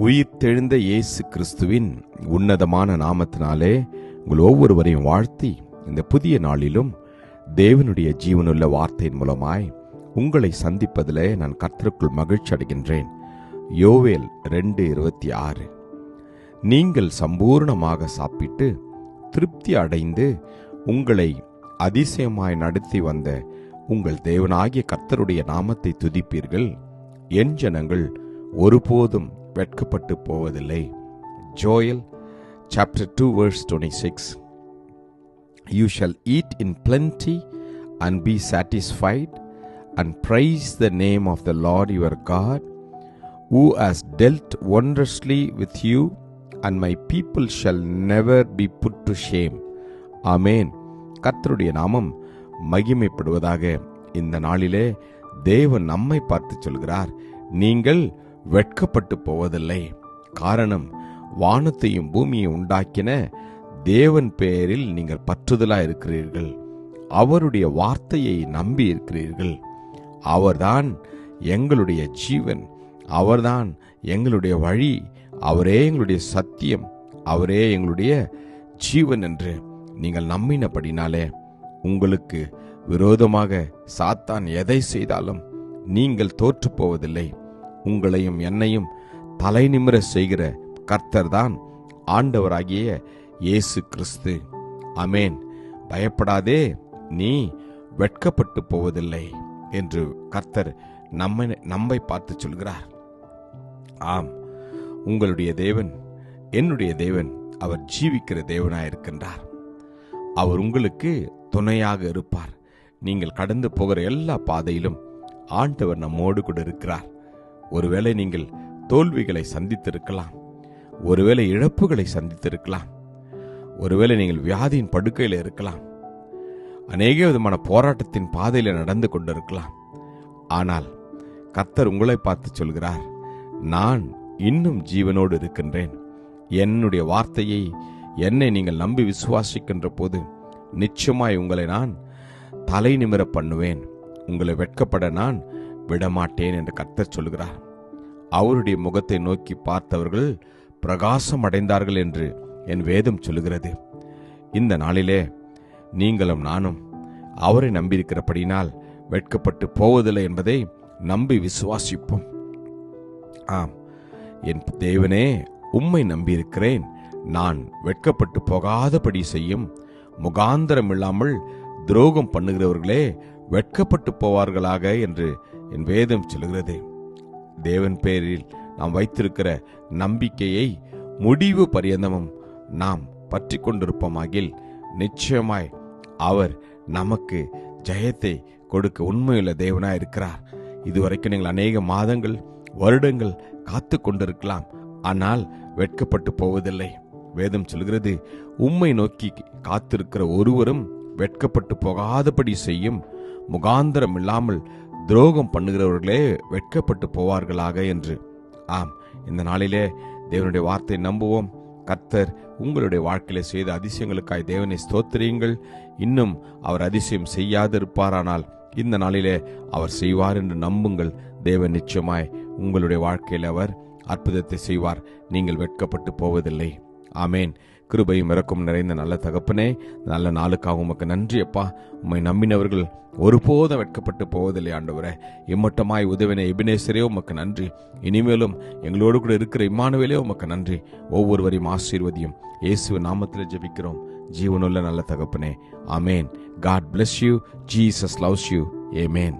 உயிர்த்தெழுந்த இயேசு கிறிஸ்துவின் உன்னதமான நாமத்தினாலே உங்கள் ஒவ்வொருவரையும் வாழ்த்தி இந்த புதிய நாளிலும் தேவனுடைய ஜீவனுள்ள வார்த்தையின் மூலமாய் உங்களை சந்திப்பதிலே நான் கர்த்தருக்குள் மகிழ்ச்சி அடைகின்றேன். யோவேல் 2:26. நீங்கள் சம்பூர்ணமாக சாப்பிட்டு திருப்தி அடைந்து உங்களை அதிசயமாய் நடத்தி வந்த உங்கள் தேவனாகிய கர்த்தருடைய நாமத்தை துதிப்பீர்கள். என் ஜனங்கள் ஒருபோதும் வெட்கப்பட்டு போவதில்லை. Joel chapter 2 verse 26. You shall eat in plenty and be satisfied and praise the name of the Lord your God, who has dealt wondrously with you, and my people shall never be put to shame. Amen. கர்த்தருடைய நாமம் மகிமைப்படுவதாக. இந்த நாளிலே தேவன் நம்மை பார்த்து சொல்கிறார், நீங்கள் வெட்கப்பட்டு போவதில்லை. காரணம், வானத்தையும் பூமியை உண்டாக்கின தேவன் பெயரில் நீங்கள் பற்றுதலாய் இருக்கிறீர்கள். அவருடைய வார்த்தையை நம்பி இருக்கிறீர்கள். அவர்தான் எங்களுடைய ஜீவன், அவர்தான் எங்களுடைய வழி, அவரே எங்களுடைய சத்தியம், அவரே எங்களுடைய ஜீவன் என்று நீங்கள் நம்பினபடினாலே உங்களுக்கு விரோதமாக சாத்தான் எதை செய்தாலும் நீங்கள் தோற்று போவதில்லை. உங்களையும் என்னையும் தலை நிமிர செய்கிற கர்த்தர்தான் ஆண்டவராகிய இயேசு கிறிஸ்து. ஆமென். பயப்படாதே, நீ வெட்கப்பட்டு போவதில்லை என்று கர்த்தர் நம்மை பார்த்து சொல்கிறார். ஆம், உங்களுடைய தேவன், என்னுடைய தேவன், அவர் ஜீவிக்கிற தேவனாயிருக்கின்றார். அவர் உங்களுக்கு துணையாக இருப்பார். நீங்கள் கடந்து போகிற எல்லா பாதையிலும் ஆண்டவர் நம்மோடு கூட இருக்கிறார். ஒருவேளை நீங்கள் தோல்விகளை சந்தித்திருக்கலாம், ஒருவேளை இழப்புகளை சந்தித்திருக்கலாம், ஒருவேளை நீங்கள் வியாதியின் படுக்கையில் இருக்கலாம், அநேக விதமான போராட்டத்தின் பாதையில் நடந்து கொண்டிருக்கலாம். ஆனால் கர்த்தர் உங்களை பார்த்து சொல்கிறார், நான் இன்னும் ஜீவனோடு இருக்கின்றேன். என்னுடைய வார்த்தையை, என்னை நீங்கள் நம்பி விசுவாசிக்கின்ற போது நிச்சயமாய் உங்களை நான் தலை நிமிர பண்ணுவேன். உங்களை வெட்கப்பட நான் விடமாட்டேன் என்று கர்த்தர் சொல்கிறார். அவருடைய முகத்தை நோக்கி பார்த்தவர்கள் பிரகாசம் அடைந்தார்கள் என்று என் வேதம் சொல்லுகிறது. இந்த நாளிலே நீங்களும் நானும் அவரை நம்பியிருக்கிறபடினால் வெட்கப்பட்டு போவதில்லை என்பதை நம்பி விசுவாசிப்போம். ஆம், என் தேவனே, உம்மை நம்பியிருக்கிறேன். நான் வெட்கப்பட்டு போகாதபடி செய்யும். முகாந்தரம் இல்லாமல் துரோகம் பண்ணுகிறவர்களே வெட்கப்பட்டு போவார்களாக என்று என் வேதம் சொல்கிறது. தேவன் பேரில் நாம் வைத்திருக்கிற நம்பிக்கையை முடிவு பரியந்தமும் நாம் பற்றி கொண்டிருப்போமாகில் நிச்சயமாய் அவர் நமக்கு ஜெயத்தை கொடுக்க உண்மையுள்ள தேவனாய் இருக்கிறார். இதுவரைக்கும் நீங்கள் அநேக மாதங்கள், வருடங்கள் காத்து கொண்டிருக்கலாம், ஆனால் வெட்கப்பட்டு போவதில்லை. வேதம் சொல்கிறது, உம்மை நோக்கி காத்திருக்கிற ஒருவரும் வெட்கப்பட்டு போகாதபடி செய்யும். முகாந்தரம் இல்லாமல் துரோகம் பண்ணுகிறவர்களே வெட்கப்பட்டு போவார்களாக என்று. ஆம், இந்த நாளிலே தேவனுடைய வார்த்தை நம்புவோம். கர்த்தர் உங்களுடைய வாழ்க்கையில செய்த அதிசயங்களுக்காய் தேவனை ஸ்தோத்திரியுங்கள். இன்னும் அவர் அதிசயம் செய்யாதிருப்பாரானால் இந்த நாளிலே அவர் செய்வார் என்று நம்புங்கள். தேவன் நிச்சயமாய் உங்களுடைய வாழ்க்கையில் அவர் அற்புதத்தை செய்வார். நீங்கள் வெட்கப்பட்டு போவதில்லை. ஆமேன். கிருபையும் இரக்கம் நிறைந்த நல்ல தகப்பனே, நல்ல நாளுக்காக உமக்கு நன்றி அப்பா. உம்மை நம்பினவர்கள் ஒருபோதும் வெட்கப்பட்டு போவதில்லை ஆண்டவரே. இம்மட்டமாய் உதவின எபினேசரே உமக்கு நன்றி. இனிமேலும் எங்களோடு கூட இருக்கிற இம்மானுவேலே உமக்கு நன்றி. ஒவ்வொருவரையும் ஆசீர்வதியும். இயேசுவின் நாமத்தில் ஜெபிக்கிறோம் ஜீவனுள்ள நல்ல தகப்பனே. ஆமேன். God bless you. Jesus loves you. Amen.